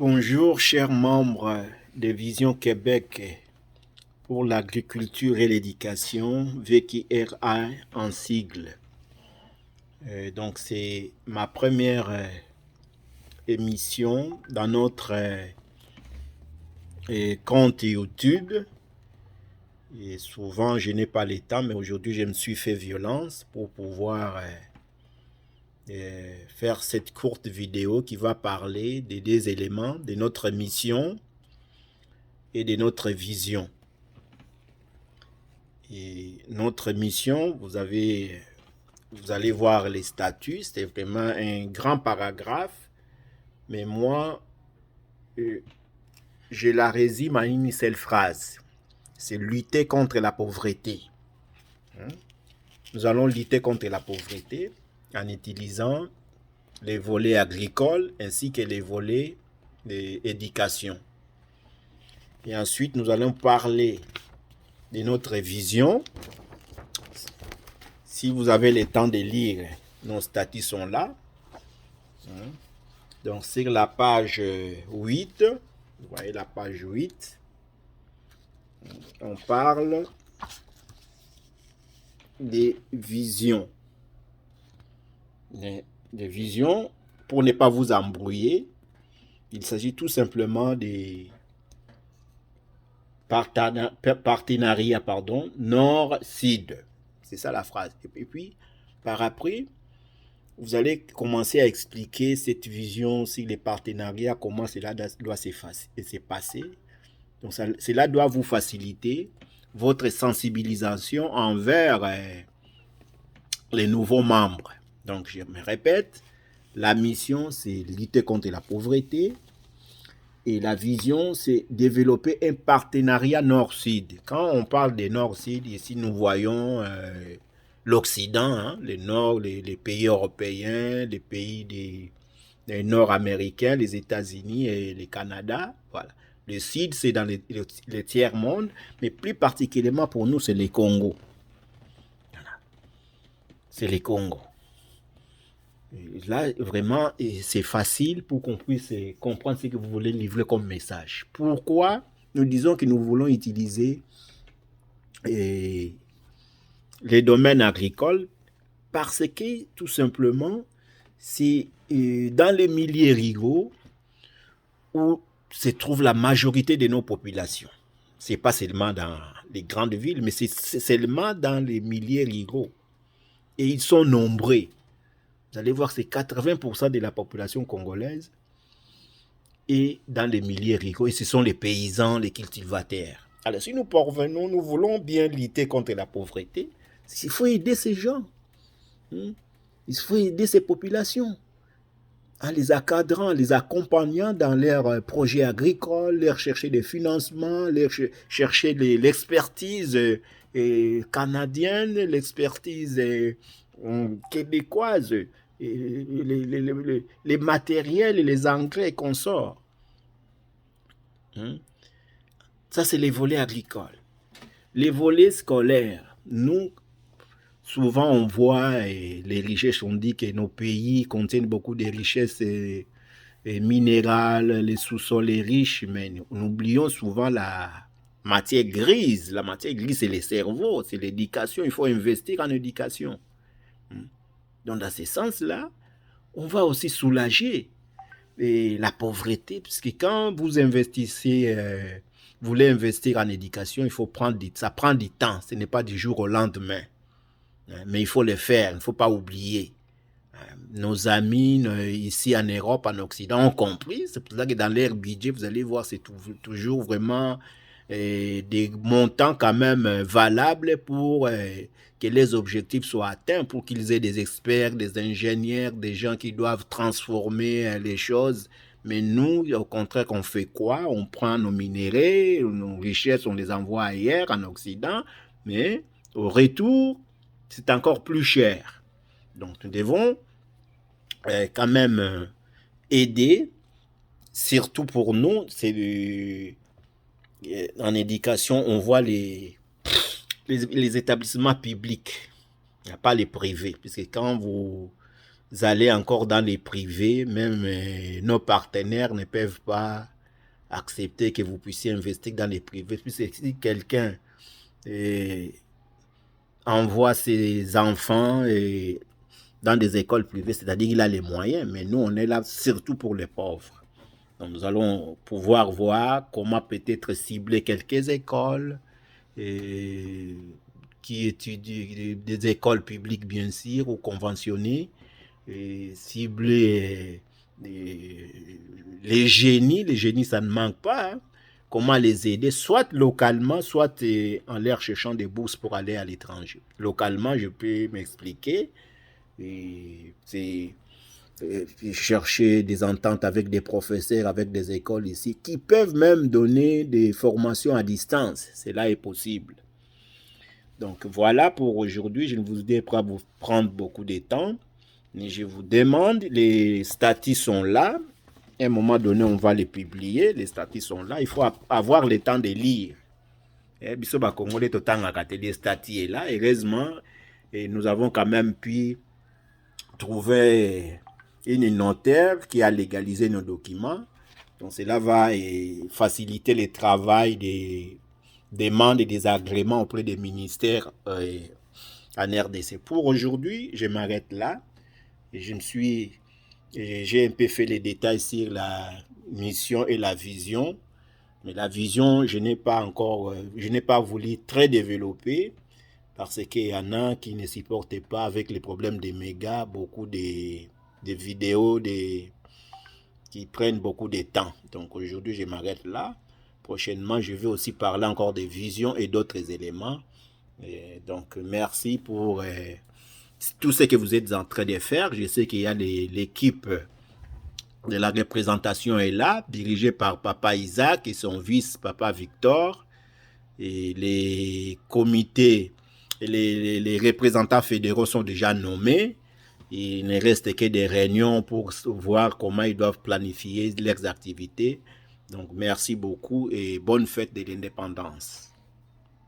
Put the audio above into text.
Bonjour, chers membres de Vision Québec pour l'agriculture et l'éducation, VQRA en sigle. Donc, c'est ma première émission dans notre compte YouTube. Et souvent, je n'ai pas le temps, mais aujourd'hui, je me suis fait violence pour pouvoir faire cette courte vidéo qui va parler des deux éléments de notre mission et de notre vision. Et notre mission, vous allez voir les statuts, c'est vraiment un grand paragraphe, mais moi, je la résume à une seule phrase. C'est lutter contre la pauvreté. Nous allons lutter contre la pauvreté en utilisant les volets agricoles ainsi que les volets d'éducation. Et ensuite, nous allons parler de notre vision. Si vous avez le temps de lire, nos statuts sont là. Donc, sur la page 8, vous voyez la page 8, on parle des visions. Des visions, pour ne pas vous embrouiller, il s'agit tout simplement des partenariats nord-sud. C'est ça la phrase. Et puis, par après, vous allez commencer à expliquer cette vision sur les partenariats, comment cela doit se passer. Donc, cela doit vous faciliter votre sensibilisation envers les nouveaux membres. Donc, je me répète, la mission, c'est lutter contre la pauvreté. Et la vision, c'est développer un partenariat nord-sud. Quand on parle des nord-sud, ici, nous voyons l'Occident, hein, le Nord, les pays européens, les pays des Nord-américains, les États-Unis et le Canada. Voilà. Le Sud, c'est dans le tiers-monde, mais plus particulièrement pour nous, c'est les Congo. Voilà. C'est les Congo. Et là, vraiment, c'est facile pour qu'on puisse comprendre ce que vous voulez livrer comme message. Pourquoi nous disons que nous voulons utiliser les domaines agricoles? Parce que, tout simplement, c'est dans les milieux ruraux où se trouve la majorité de nos populations. Ce n'est pas seulement dans les grandes villes, mais c'est seulement dans les milieux ruraux. Et ils sont nombreux. Vous allez voir, c'est 80% de la population congolaise et dans les milieux ruraux. Et ce sont les paysans, les cultivateurs. Alors, si nous parvenons, nous voulons bien lutter contre la pauvreté, il faut aider ces gens. Il faut aider ces populations en les accadrant, les accompagnant dans leurs projets agricoles, leur chercher des financements, leur chercher l'expertise canadienne, l'expertise québécoise, les matériels et les engrais qu'on sort. Ça, c'est les volets agricoles. Les volets scolaires, nous, souvent on voit, les richesses, on dit que nos pays contiennent beaucoup de richesses minérales, les sous-sols sont riches, mais nous oublions souvent la matière grise. La matière grise, c'est les cerveaux, c'est l'éducation. Il faut investir en éducation. Donc, dans ce sens-là, on va aussi soulager la pauvreté, parce que quand vous investissez, vous voulez investir en éducation, il faut ça prend du temps. Ce n'est pas du jour au lendemain. Mais il faut le faire, il ne faut pas oublier. Nos amis ici en Europe, en Occident ont compris. C'est pour ça que dans leur budget, vous allez voir, c'est toujours vraiment des montants quand même valables pour que les objectifs soient atteints, pour qu'ils aient des experts, des ingénieurs, des gens qui doivent transformer les choses. Mais nous, au contraire, on fait quoi? On prend nos minéraux, nos richesses, on les envoie ailleurs, en Occident, mais au retour, c'est encore plus cher. Donc, nous devons quand même aider, surtout pour nous, c'est en éducation, on voit les établissements publics, il n'y a pas les privés, puisque quand vous allez encore dans les privés, même nos partenaires ne peuvent pas accepter que vous puissiez investir dans les privés. Puis si quelqu'un envoie ses enfants dans des écoles privées, c'est-à-dire qu'il a les moyens, mais nous, on est là surtout pour les pauvres. Donc, nous allons pouvoir voir comment peut-être cibler quelques écoles qui étudient des écoles publiques, bien sûr, ou conventionnées, et cibler les génies, ça ne manque pas. Hein. Comment les aider, soit localement, soit en leur cherchant des bourses pour aller à l'étranger. Localement, je peux m'expliquer. C'est chercher des ententes avec des professeurs, avec des écoles ici, qui peuvent même donner des formations à distance. Cela est possible. Donc voilà pour aujourd'hui. Je ne vous ai pas vous prendre beaucoup de temps. Mais je vous demande, les statuts sont là. À un moment donné, on va les publier. Les statuts sont là. Il faut avoir le temps de lire. Biso ba Congolais totanga kate les statuts est là. Heureusement, nous avons quand même pu trouver une notaire qui a légalisé nos documents. Donc cela va faciliter le travail des demandes et des agréments auprès des ministères en RDC. Pour aujourd'hui, je m'arrête là. J'ai un peu fait les détails sur la mission et la vision. Mais la vision, je n'ai pas voulu très développer parce qu'il y en a qui ne supportent pas avec les problèmes des mégas, beaucoup de vidéos qui prennent beaucoup de temps. Donc aujourd'hui, je m'arrête là. Prochainement, je vais aussi parler encore des visions et d'autres éléments. Donc merci pour tout ce que vous êtes en train de faire. Je sais qu'il y a l'équipe de la représentation est là, dirigée par Papa Isaac et son vice Papa Victor. Et les comités, les représentants fédéraux sont déjà nommés. Il ne reste que des réunions pour voir comment ils doivent planifier leurs activités. Donc merci beaucoup et bonne fête de l'indépendance.